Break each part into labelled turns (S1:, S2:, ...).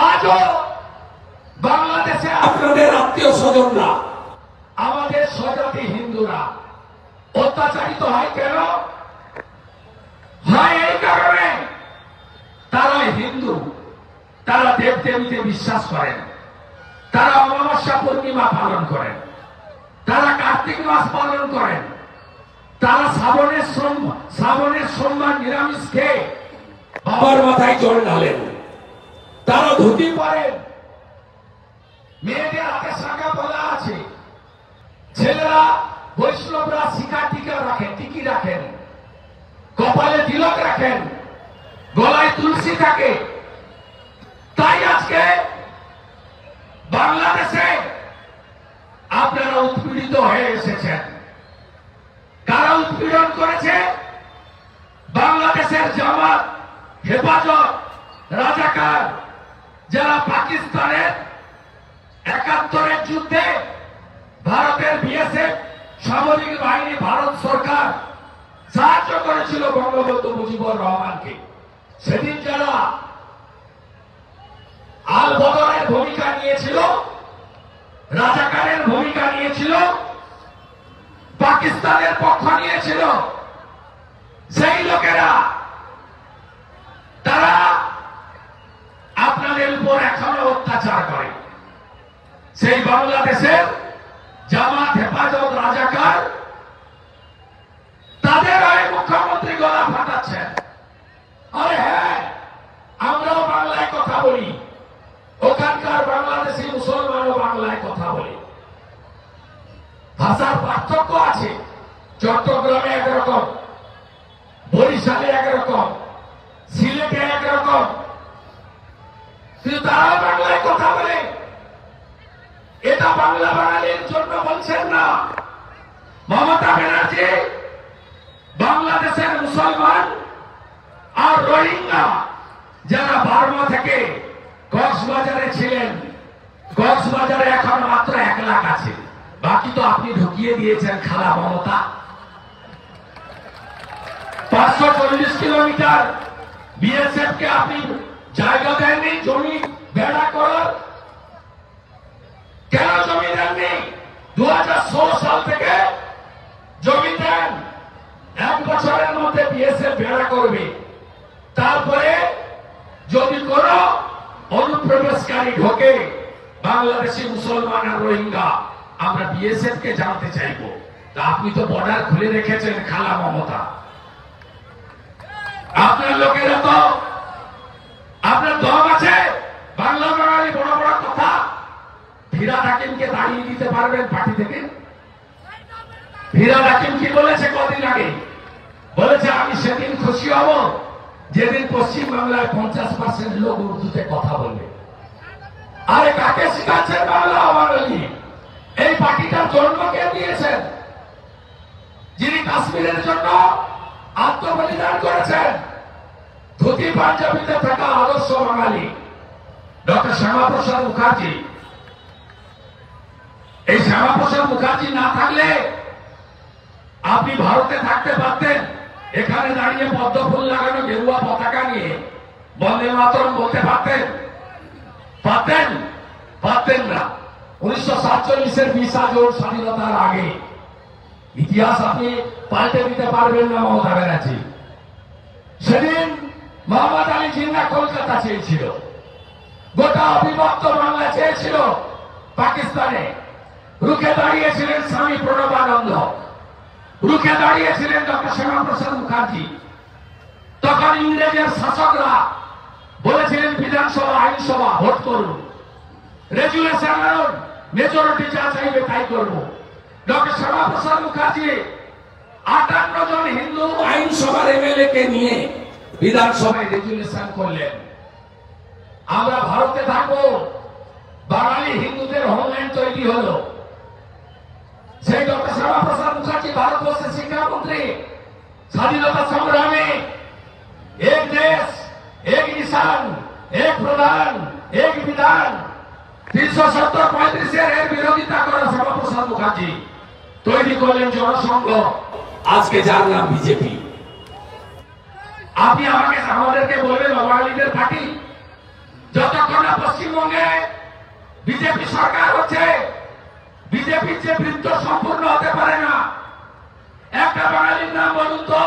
S1: আজও বাংলাদেশে আপনাদের আত্মীয় স্বজনরা, আমাদের স্বজাতি হিন্দুরা অত্যাচারিত হয় কেন? হয় এই কারণে তারা হিন্দু, তারা দেবদেবীতে বিশ্বাস করেন, তারা অমাবস্যা পূর্ণিমা পালন করেন, তারা কার্তিক মাস পালন করেন, তারা শ্রাবণের সোমবার নিরামিষ খেয়ে বাবার মাথায় জল ঢালেন, তারা ধুতি পরেন, মেয়েদের হাতে শাঁখা পলা আছে, ছেলেরা বৈষ্ণবরা শিখা টিকা রাখেন, টিকি রাখেন, কপালে তিলক রাখেন, গলায় তুলসী থাকে। তাই আজকে বাংলাদেশে আপনারা উৎপীড়িত হয়ে এসেছেন। কারা উৎপীড়ন করেছে? বাংলাদেশের জামাত, হেফাজত, রাজাকার, যারা পাকিস্তানের ৭১-এর যুদ্ধে ভারতের বিএসএফ সামরিক বাহিনী, ভারত সরকার সাহায্য করেছিল বঙ্গবন্ধু মুজিবুর রহমানকে। সেদিন যারা আল বদরের ভূমিকা নিয়েছিল, রাজাকারের ভূমিকা নিয়েছিল, পাকিস্তানের পক্ষ নিয়েছিল, সেই লোকেরা তারা আপনাদের উপর এখনো অত্যাচার করে। সেই বাংলাদেশের জামাত, হেফাজত, রাজাকার তাদের হয়ে মুখ্যমন্ত্রী গলা ফাটাচ্ছেন। আরে হ্যাঁ, আমরাও বাংলায় কথা বলি, ওখানকার বাংলাদেশি মুসলমানও বাংলায় কথা বলে। ভাষার পার্থক্য আছে। চট্টগ্রামে একরকম, বরিশালে একরকম, সিলেটে একরকম, কিন্তু তারাও বাংলায় কথা বলে। এটা বাংলা বাঙালির জন্য বলছেন না। মমতা ব্যানার্জি বাংলাদেশের মুসলমান আর রোহিঙ্গা যারা বার্মা থেকে কক্সবাজারে ছিলেন, কক্সবাজারে এখন মাত্র ১ লাখ আছে, বাকি তো আপনি ঢুকিয়ে দিয়েছেন খালা মমতা। ৫৪০ কিলোমিটার বিএসএফ কে আপনি জায়গা দেননি জমি বেড়া করার। কেন জমি দেননি? ২০১৬ সাল থেকে জমি দেন, ১ বছরের মধ্যে বিএসএফ বেড়া করবে। তারপরে যদি কোন অনুপ্রবেশকারী ঢোকে, বাংলাদেশি মুসলমান আর রোহিঙ্গা, আমরা বিএসএফ কে জানতে চাইব। তা আপনি তো বর্ডার খুলে রেখেছেন খালা মমতা। আপনার লোকেরা তো, আপনার দম আছে বাংলা বাঙালি বড় বড় কথা। ফিরহাদ হাকিমকে দাঁড়িয়ে দিতে পারবেন পার্টি থেকে? ফিরহাদ হাকিম কি বলেছে কদিন আগে? বলেছে আমি সেদিন খুশি হব যেদিন পশ্চিম বাংলায় ৫০% লোক উর্দুতে কথা বলবে। আরে কাকে শিখাচ্ছেন বাংলা বাঙালি? এই পার্টিটার জন্ম কে দিয়েছেন? যিনি কাশ্মীরের জন্য আত্মবলিদান করেছেন, ধুতি পাঞ্জাবিতে থাকা আদর্শ বাঙালি ডক্টর শ্যামাপ্রসাদ মুখার্জি। এই শ্যামাপ্রসাদ মুখার্জি না থাকলে আপনি ভারতে থাকতে পারতেন। এখানে দাঁড়িয়ে পদ্ম ফুল লাগানো গেরুয়া পতাকা নিয়ে বন্দে মাতরম বলতে পারতেন? পারতেন? পারতেন না। ১৯৪৭-এর ২০ জুন স্বাধীনতার আগে ইতিহাস আপনি পাল্টে দিতে পারবেন না মমতা ব্যানার্জি। সেদিন মোহাম্মদ আলী জিন্নাহ কলকাতা চেয়েছিল, গোটা অবিভক্ত বাংলা চেয়েছিল পাকিস্তানে। রুখে দাঁড়িয়েছিলেন স্বামী প্রণবানন্দ, রুখে দাঁড়িয়েছিলেন ডক্টর শ্যামাপ্রসাদ মুখার্জি। তখন ইংরেজের শাসকরা বলেছিলেন বিধানসভা, আইনসভা ভোট করুন, রেজুলেশন আনুন, মেজরিটি যা চাইবে তাই করব। ডক্টর শ্যামাপ্রসাদ মুখার্জি ৫৮ জন হিন্দু আইনসভার এমএলএ কে নিয়ে বিধানসভায় রেজুলেশন করলেন, আমরা ভারতে থাকবো। বাঙালি হিন্দুদের হোমল্যান্ড তৈরি হলো। সেই ডক্টর শ্যামাপ্রসাদ মুখার্জি ভারতবর্ষের শিক্ষামন্ত্রী। স্বাধীনতা সংগ্রামে এক দেশ, এক নিশান, এক প্রধান, এক বিধান ৩৭০-৩৫ এর বিরোধিতা করা শ্যামাপ্রসাদ মুখার্জি তৈরি করলেন জনসংঘ, আজকে যার নাম বিজেপি। আপনি আমাদেরকে বলবেন বাঙালিদের পার্টি, যতক্ষণ না পশ্চিমবঙ্গে বিজেপি সরকার হচ্ছে, বিজেপির যে বৃত্ত সম্পূর্ণ হতে পারে না। একটা বাঙালির নাম বলুন তো,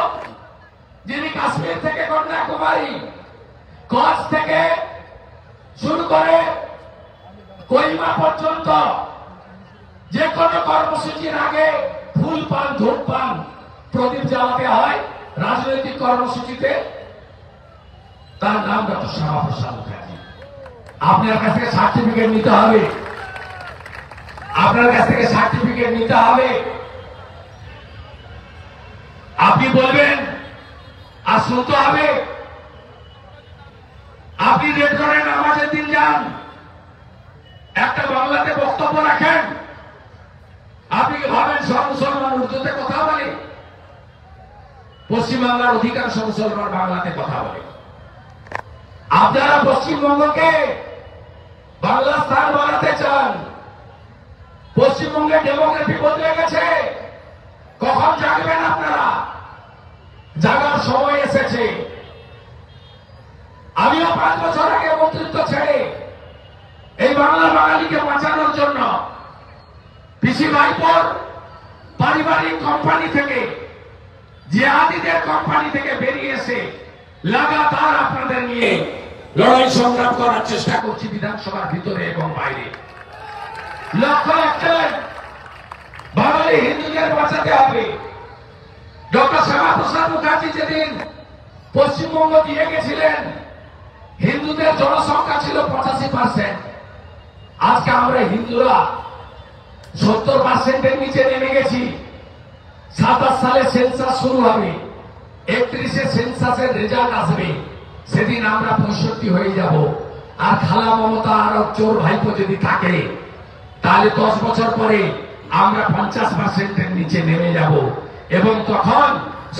S1: যিনি কাশ্মীর থেকে কন্যাকুমারী, কচ্ছ থেকে শুরু করে কোহিমা পর্যন্ত যে কোনো কর্মসূচির আগে ফুল পান, ধূপ পান, প্রদীপ জ্বালাতে হয় রাজনৈতিক কর্মসূচিতে। তার নাম ডক্টর শ্যামাপ্রসাদ মুখার্জি। আপনার কাছ থেকে সার্টিফিকেট নিতে হবে, আপনার কাছ থেকে সার্টিফিকেট নিতে হবে। আপনি বলবেন আর শুনতে হবে। আপনি রেড করেন, নামাজের দিন যান, একটা বাংলাতে বক্তব্য রাখেন, আপনি কি ভাবেন সব মুসলমান উর্দুতে কথা বলে? পশ্চিমবাংলার অধিকাংশ মুসলমান বাংলাতে কথা বলে। আপনারা পশ্চিমবঙ্গকে বাংলা স্থান বানাতে চান। পশ্চিমবঙ্গে ডেমোগ্রাফি বদলে গেছে। কখন জাগবেন আপনারা? জাগার সময় এসেছে। আমিও 5 বছর আগে মন্ত্রিত্ব ছেড়ে এই বাংলা বাঙালিকে বাঁচানোর জন্য পিসি ভাইপোর পারিবারিক কোম্পানি থেকে, জিহাদিদের কোম্পানি থেকে বেরিয়ে এসে লাগাতার আপনাদের নিয়ে লড়াই সংগ্রাম করার চেষ্টা করছি বিধানসভার ভিতরে এবং বাইরে। লক্ষ্য একটাই, বাঙালি হিন্দুদের বাঁচাতে হবে। ডক্টর শ্যামাপ্রসাদ মুখার্জি যেদিন পশ্চিমবঙ্গ দিয়ে গেছিলেন, হিন্দুদের জনসংখ্যা ছিল 85%। আজকে আমরা হিন্দুরা 70%-এর নিচে নেমে গেছি। 27 সালে সেন্সাস শুরু হবে, 31-এ সেন্সাসের রেজাল্ট আসবে, সেদিন আমরা 65 হয়ে যাব। আর খালা মমতা আর চোর ভাইপো যদি থাকে, তাহলে 10 বছর পরে আমরা 50%-এর নিচে নেমে যাব। এবং তখন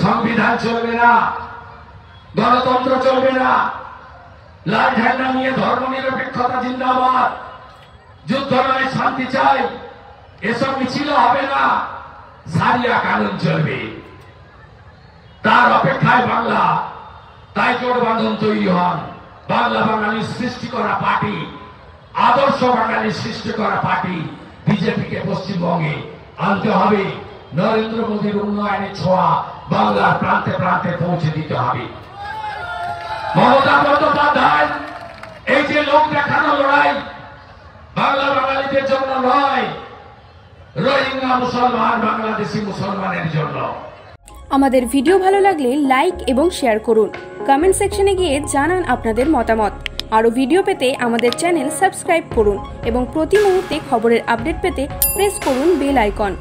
S1: সংবিধান চলবে না, গণতন্ত্র চলবে না, লাল ঝান্ডা নিয়ে ধর্ম নিরপেক্ষতা জিন্দাবাদ, যুদ্ধ নয় শান্তি চাই, এসব মিছিল হবে না, সারিয়া কানুন চলবে। তার অপেক্ষায় বাংলা। তাই জোট বাঁধন তৈরি হন। বাংলা বাঙালির সৃষ্টি করা পার্টি, আদর্শ বাঙালির সৃষ্টি করা পার্টি বিজেপিকে পশ্চিমবঙ্গে আনতে হবে। নরেন্দ্র মোদীর উন্নয়নের ছোঁয়া বাংলার প্রান্তে প্রান্তে পৌঁছে দিতে হবে। মমতা বন্দ্যোপাধ্যায় এই যে লোক দেখানো লড়াই, বাংলা বাঙালিদের জন্য নয়, রোহিঙ্গা মুসলমান, বাংলাদেশি মুসলমানের জন্য।
S2: আমাদের ভিডিও ভালো লাগলে লাইক এবং শেয়ার করুন। কমেন্ট সেকশনে গিয়ে জানান আপনাদের মতামত। আরও ভিডিও পেতে আমাদের চ্যানেল সাবস্ক্রাইব করুন এবং প্রতি মুহূর্তে খবরের আপডেট পেতে প্রেস করুন বেল আইকন।